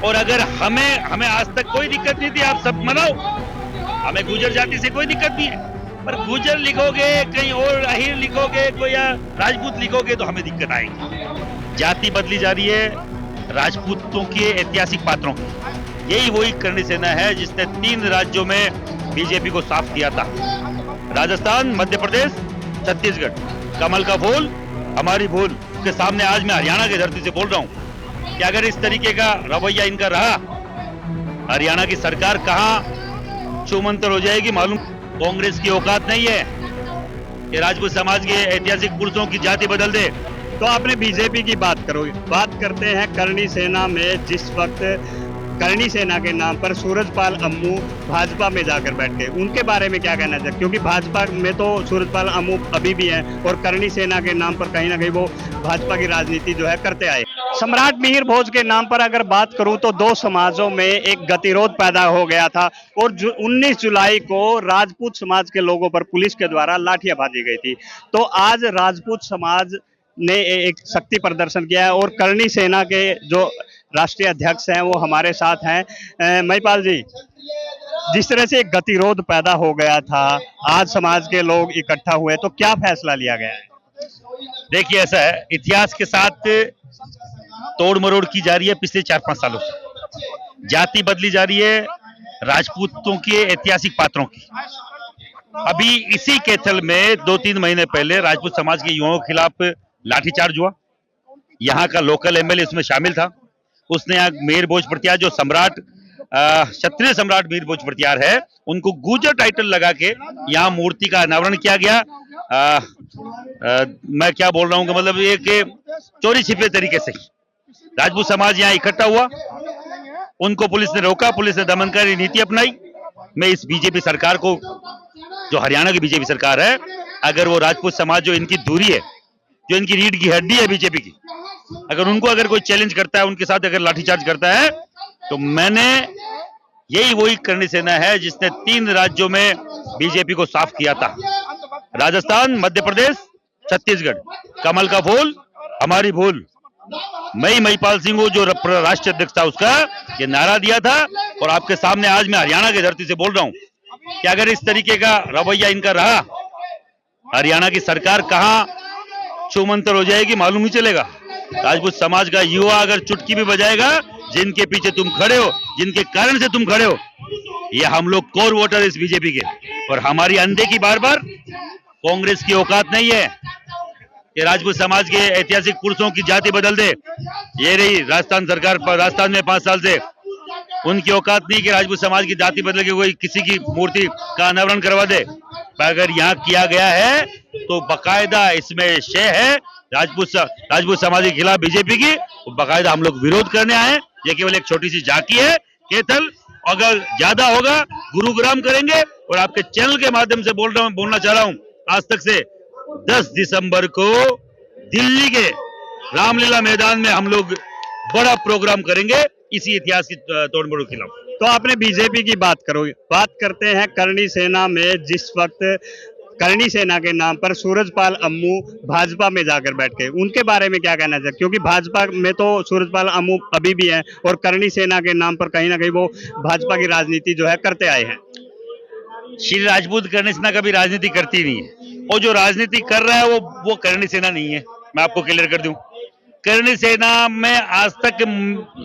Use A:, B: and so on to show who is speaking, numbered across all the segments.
A: और अगर हमें हमें आज तक कोई दिक्कत नहीं थी, आप सब मनाओ, हमें गुर्जर जाति से कोई दिक्कत नहीं है। पर गुर्जर लिखोगे, कहीं और अहीर लिखोगे, कोई या राजपूत लिखोगे तो हमें दिक्कत आएगी। जाति बदली जा रही है राजपूतों के ऐतिहासिक पात्रों की। यही वही करणी सेना है जिसने 3 राज्यों में बीजेपी को साफ किया था, राजस्थान, मध्य प्रदेश, छत्तीसगढ़। कमल का फूल हमारी भूल के सामने आज मैं हरियाणा की धरती से बोल रहा हूं कि अगर इस तरीके का रवैया इनका रहा, हरियाणा की सरकार कहां छूमंतर हो जाएगी मालूम। कांग्रेस की औकात नहीं है कि राजपूत समाज के ऐतिहासिक पुरुषों की जाति बदल दे।
B: तो आपने बीजेपी की बात करोगे, बात करते हैं करणी सेना में। जिस वक्त करणी सेना के नाम पर सूरजपाल अम्मू भाजपा में जाकर बैठ गए, उनके बारे में क्या कहना चाहिए? क्योंकि भाजपा में तो सूरजपाल अम्मू अभी भी हैं और करणी सेना के नाम पर कहीं ना कहीं वो भाजपा की राजनीति जो है करते आए। सम्राट मिहिर भोज के नाम पर अगर बात करूं तो 2 समाजों में एक गतिरोध पैदा हो गया था और 19 जुलाई को राजपूत समाज के लोगों पर पुलिस के द्वारा लाठियां भाजी गई थी। तो आज राजपूत समाज ने एक शक्ति प्रदर्शन किया है और करणी सेना के जो राष्ट्रीय अध्यक्ष हैं वो हमारे साथ हैं। महिपाल जी, जिस तरह से एक गतिरोध पैदा हो गया था, आज समाज के लोग इकट्ठा हुए, तो क्या फैसला लिया गया है?
A: देखिए, ऐसा है, इतिहास के साथ तोड़ मरोड़ की जा रही है पिछले 4-5 सालों से। जाति बदली जा रही है राजपूतों के ऐतिहासिक पात्रों की। अभी इसी कैथल में 2-3 महीने पहले राजपूत समाज के युवाओं के खिलाफ लाठीचार्ज हुआ। यहाँ का लोकल एमएलए इसमें शामिल था। उसने यहाँ मिहिर भोज प्रतिहार, जो सम्राट क्षत्रिय सम्राट मिहिर भोज प्रतिहार है, उनको गुर्जर टाइटल लगा के यहाँ मूर्ति का अनावरण किया गया। मैं क्या बोल रहा हूँ कि मतलब एक चोरी छिपे तरीके से राजपूत समाज यहाँ इकट्ठा हुआ, उनको पुलिस ने रोका, पुलिस ने दमनकारी नीति अपनाई। मैं इस बीजेपी सरकार को, जो हरियाणा की बीजेपी सरकार है, अगर वो राजपूत समाज जो इनकी दूरी है, जो इनकी रीढ़ की हड्डी है बीजेपी की, अगर उनको अगर कोई चैलेंज करता है, उनके साथ अगर लाठीचार्ज करता है, तो मैंने यही वही करणी सेना है जिसने 3 राज्यों में बीजेपी को साफ किया था, राजस्थान, मध्य प्रदेश, छत्तीसगढ़। कमल का फूल हमारी भूल। मैं महिपाल सिंह हूं जो राष्ट्रीय अध्यक्ष था, उसका ये नारा दिया था। और आपके सामने आज मैं हरियाणा की धरती से बोल रहा हूं कि अगर इस तरीके का रवैया इनका रहा, हरियाणा की सरकार कहां छूमंतर हो जाएगी मालूम नहीं चलेगा। राजपूत समाज का युवा अगर चुटकी भी बजाएगा, जिनके पीछे तुम खड़े हो, जिनके कारण से तुम खड़े हो, ये हम लोग कोर वोटर इस बीजेपी के, और हमारी अनदेखी बार बार कांग्रेस की औकात नहीं है कि राजपूत समाज के ऐतिहासिक पुरुषों की जाति बदल दे। ये रही राजस्थान सरकार, राजस्थान में 5 साल से उनकी औकात नहीं कि राजपूत समाज की जाति बदल के कोई किसी की मूर्ति का अनावरण करवा दे। अगर यहाँ किया गया है तो बकायदा इसमें शेय है राजपूत समाज के खिलाफ बीजेपी की, बकायदा हम लोग विरोध करने आए। ये केवल एक छोटी सी झांकी है केथल, अगर ज्यादा होगा गुरुग्राम करेंगे। और आपके चैनल के माध्यम से बोलना चाह रहा हूं, आज तक से 10 दिसंबर को दिल्ली के रामलीला मैदान में हम लोग बड़ा प्रोग्राम करेंगे इसी इतिहास की तोड़मोड़ के खिलाफ।
B: तो आपने बीजेपी की बात करोगे, बात करते हैं करणी सेना में। जिस वक्त करणी सेना के नाम पर सूरजपाल अम्मू भाजपा में जाकर बैठ गए, उनके बारे में क्या कहना चाहिए? क्योंकि भाजपा में तो सूरजपाल अम्मू अभी भी हैं और करणी सेना के नाम पर कहीं ना कहीं वो भाजपा की राजनीति जो है करते आए हैं।
A: श्री राजपूत करणी सेना कभी राजनीति करती नहीं है, और जो राजनीति कर रहा है वो करणी सेना नहीं है। मैं आपको क्लियर कर दूं, करणी सेना में आज तक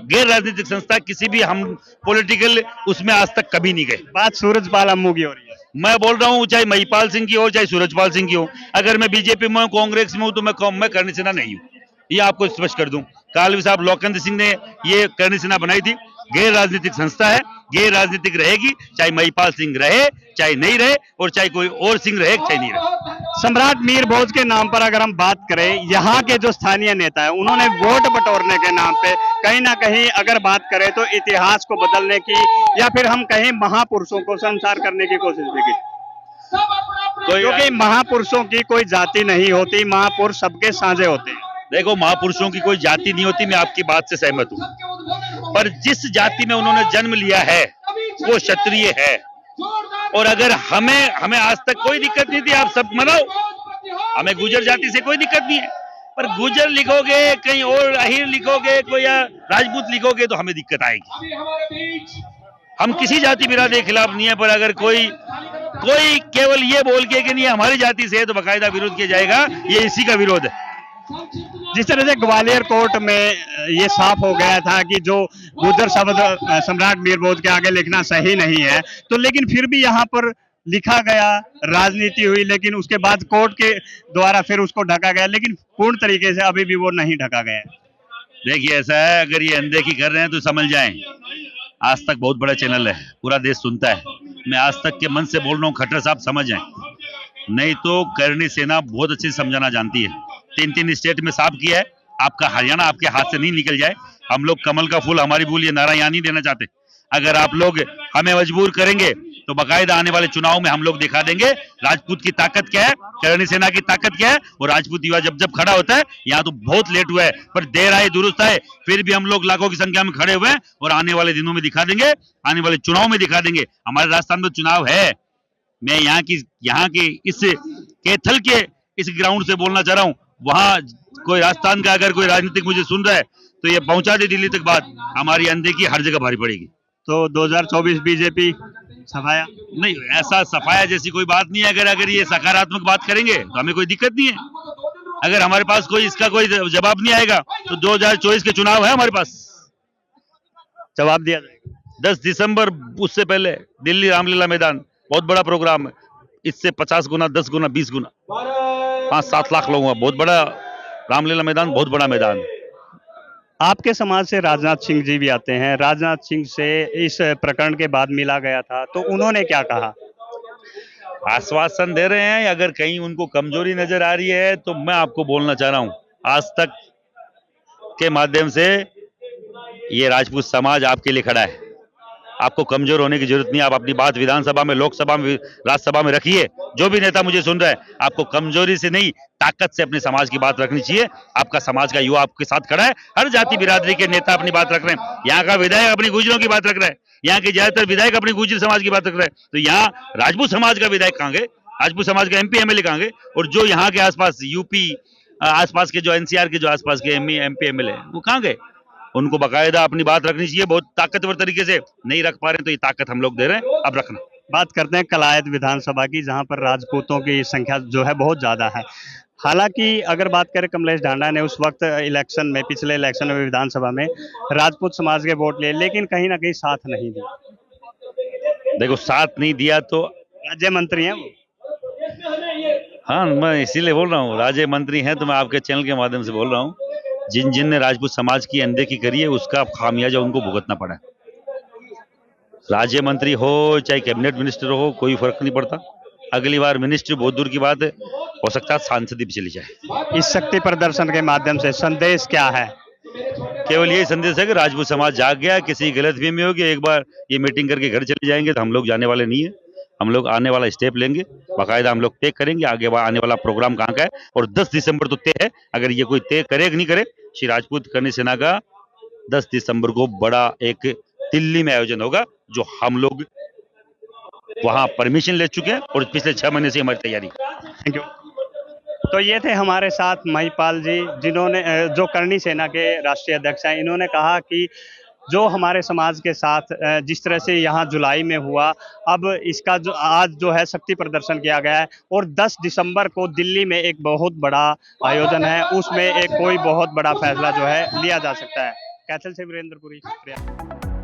A: गैर राजनीतिक संस्था किसी भी हम पॉलिटिकल उसमें आज तक कभी नहीं गए।
B: बात सूरजपाल अम्मू की हो रही है।
A: मैं बोल रहा हूँ चाहे महिपाल सिंह की हो चाहे सूरजपाल सिंह की हो, अगर मैं बीजेपी में कांग्रेस में हूं तो मैं करणी सेना नहीं हूँ, ये आपको स्पष्ट कर दूं। कालवी साहब लोकंद सिंह ने ये करणी सेना बनाई थी, गैर राजनीतिक संस्था है, गैर राजनीतिक रहेगी, चाहे महिपाल सिंह रहे चाहे नहीं रहे, और चाहे कोई और सिंह रहे चाहे नहीं रहे।
B: सम्राट मिहिर भोज के नाम पर अगर हम बात करें, यहाँ के जो स्थानीय नेता है उन्होंने वोट बटोरने के नाम पे कहीं ना कहीं अगर बात करें तो इतिहास को बदलने की, या फिर हम कहें महापुरुषों को संसार करने की कोशिश भी की। क्योंकि महापुरुषों की कोई जाति नहीं होती, महापुरुष सबके साझे होते हैं।
A: देखो, महापुरुषों की कोई जाति नहीं होती, मैं आपकी बात से सहमत हूँ, पर जिस जाति में उन्होंने जन्म लिया है वो क्षत्रिय है। और अगर हमें आज तक कोई दिक्कत नहीं थी, आप सब मनाओ, हमें गुर्जर जाति से कोई दिक्कत नहीं है। पर गुजर लिखोगे, कहीं और अहीर लिखोगे, कोई या राजपूत लिखोगे तो हमें दिक्कत आएगी। हम किसी जाति बिरादरी के खिलाफ नहीं है, पर अगर कोई कोई केवल ये बोल के कि नहीं हमारी जाति से है तो बाकायदा विरोध किया जाएगा, ये इसी का विरोध है।
B: जिस तरह से ग्वालियर कोर्ट में ये साफ हो गया था कि जो गुर्जर शब्द सम्राट वीरभोज के आगे लिखना सही नहीं है, तो लेकिन फिर भी यहाँ पर लिखा गया, राजनीति हुई, लेकिन उसके बाद कोर्ट के द्वारा फिर उसको ढका गया, लेकिन पूर्ण तरीके से अभी भी वो नहीं ढका गया है।
A: देखिए ऐसा है, अगर ये अनदेखी कर रहे हैं तो समझ जाएं, आज तक बहुत बड़ा चैनल है, पूरा देश सुनता है। मैं आज तक के मन से बोल रहा हूँ, खट्टर साहब समझ जाएं, नहीं तो करणी सेना बहुत अच्छे से समझाना जानती है। 3 स्टेट में साफ किया है, आपका हरियाणा आपके हाथ से नहीं निकल जाए। हम लोग कमल का फूल हमारी भूल, ये नारा यहाँ नहीं देना चाहते। अगर आप लोग हमें मजबूर करेंगे तो बाकायदा आने वाले चुनाव में हम लोग दिखा देंगे राजपूत की ताकत क्या है, करणी सेना की ताकत क्या है। और राजपूत युवा जब जब खड़ा होता है, यहाँ तो बहुत लेट हुआ है पर देर आए दुरुस्त आए, फिर भी हम लोग लाखों की संख्या में खड़े हुए हैं और आने वाले दिनों में दिखा देंगे, आने वाले चुनाव में दिखा देंगे। हमारे राजस्थान में चुनाव है। मैं यहाँ के इस कैथल के इस ग्राउंड से बोलना चाह रहा हूँ, वहां कोई राजस्थान का अगर कोई राजनीतिक मुझे सुन रहा है तो ये पहुंचा दे दिल्ली तक बात, हमारी अनदेखी हर जगह भारी पड़ेगी।
B: तो 2024 बीजेपी सफाया
A: नहीं, ऐसा सफाया जैसी कोई बात नहीं है। अगर ये सकारात्मक बात करेंगे तो हमें कोई दिक्कत नहीं है। अगर हमारे पास कोई इसका कोई जवाब नहीं आएगा तो 2024 के चुनाव है हमारे पास,
B: जवाब दिया जाएगा।
A: 10 दिसंबर, उससे पहले दिल्ली रामलीला मैदान, बहुत बड़ा प्रोग्राम है। इससे 50 गुना, 10 गुना, 20 गुना, 5-7 लाख लोगों का बहुत बड़ा रामलीला मैदान, बहुत बड़ा मैदान है।
B: आपके समाज से राजनाथ सिंह जी भी आते हैं। राजनाथ सिंह से इस प्रकरण के बाद मिला गया था, तो उन्होंने क्या कहा?
A: आश्वासन दे रहे हैं। अगर कहीं उनको कमजोरी नजर आ रही है तो मैं आपको बोलना चाह रहा हूं, आज तक के माध्यम से ये राजपूत समाज आपके लिए खड़ा है। आपको कमजोर होने की जरूरत नहीं है। आप अपनी बात विधानसभा में, लोकसभा में, राज्यसभा में रखिए। जो भी नेता मुझे सुन रहा है, आपको कमजोरी से नहीं, ताकत से अपने समाज की बात रखनी चाहिए। आपका समाज का युवा आपके साथ खड़ा है। हर जाति बिरादरी के नेता अपनी बात रख रहे हैं। यहाँ का विधायक अपनी गुर्जरों की बात रख रहा है, यहाँ के ज्यादातर विधायक अपनी गुर्जर समाज की बात रख रहे हैं। तो यहाँ राजपूत समाज का विधायक कहाँ गए, राजपूत समाज का MP MLA कहाँ गए? और जो यहाँ के आसपास यूपी आसपास के, जो NCR के जो आसपास के MP MLA वो कहाँ गए? उनको बाकायदा अपनी बात रखनी चाहिए। बहुत ताकतवर तरीके से नहीं रख पा रहे, तो ये ताकत हम लोग दे रहे हैं, अब रखना।
B: बात करते हैं कलायत विधानसभा की, जहां पर राजपूतों की संख्या जो है बहुत ज्यादा है। हालांकि अगर बात करें, कमलेश ढांडा ने उस वक्त इलेक्शन में, पिछले इलेक्शन में विधानसभा में राजपूत समाज के वोट लिए, लेकिन कहीं ना कहीं साथ नहीं दिया।
A: देखो, साथ नहीं दिया तो
B: राज्य मंत्री हैं वो।
A: हाँ, मैं इसीलिए बोल रहा हूँ, राज्य मंत्री हैं तो मैं आपके चैनल के माध्यम से बोल रहा हूँ, जिन ने राजपूत समाज की अनदेखी करी है उसका खामियाजा उनको भुगतना पड़ा। राज्य मंत्री हो चाहे कैबिनेट मिनिस्टर हो, कोई फर्क नहीं पड़ता। अगली बार मिनिस्ट्री बहुत दूर की बात है, हो सकता है सांसद भी चली जाए।
B: इस शक्ति प्रदर्शन के माध्यम से संदेश क्या है?
A: केवल यही संदेश है कि राजपूत समाज जाग गया। किसी गलतफहमी होगी, एक बार ये मीटिंग करके घर चले जाएंगे तो हम लोग जाने वाले नहीं है। हम लोग आने वाला स्टेप लेंगे, बाकायदा हम लोग तय करेंगे आगे आने वाला प्रोग्राम कहाँ का है। और 10 दिसंबर तो तय है। अगर ये कोई तय करे कि नहीं करे, श्री राजपूत करणी सेना का 10 दिसंबर को बड़ा एक दिल्ली में आयोजन होगा, जो हम लोग वहां परमिशन ले चुके हैं और पिछले 6 महीने से हमारी तैयारी।
B: Thank you. तो ये थे हमारे साथ महिपाल जी, जिन्होंने जो करणी सेना के राष्ट्रीय अध्यक्ष हैं। इन्होंने कहा कि जो हमारे समाज के साथ जिस तरह से यहाँ जुलाई में हुआ, अब इसका जो आज जो है शक्ति प्रदर्शन किया गया है, और 10 दिसंबर को दिल्ली में एक बहुत बड़ा आयोजन है, उसमें एक कोई बहुत बड़ा फैसला जो है लिया जा सकता है। कैथल से वीरेंद्रपुरी, शुक्रिया।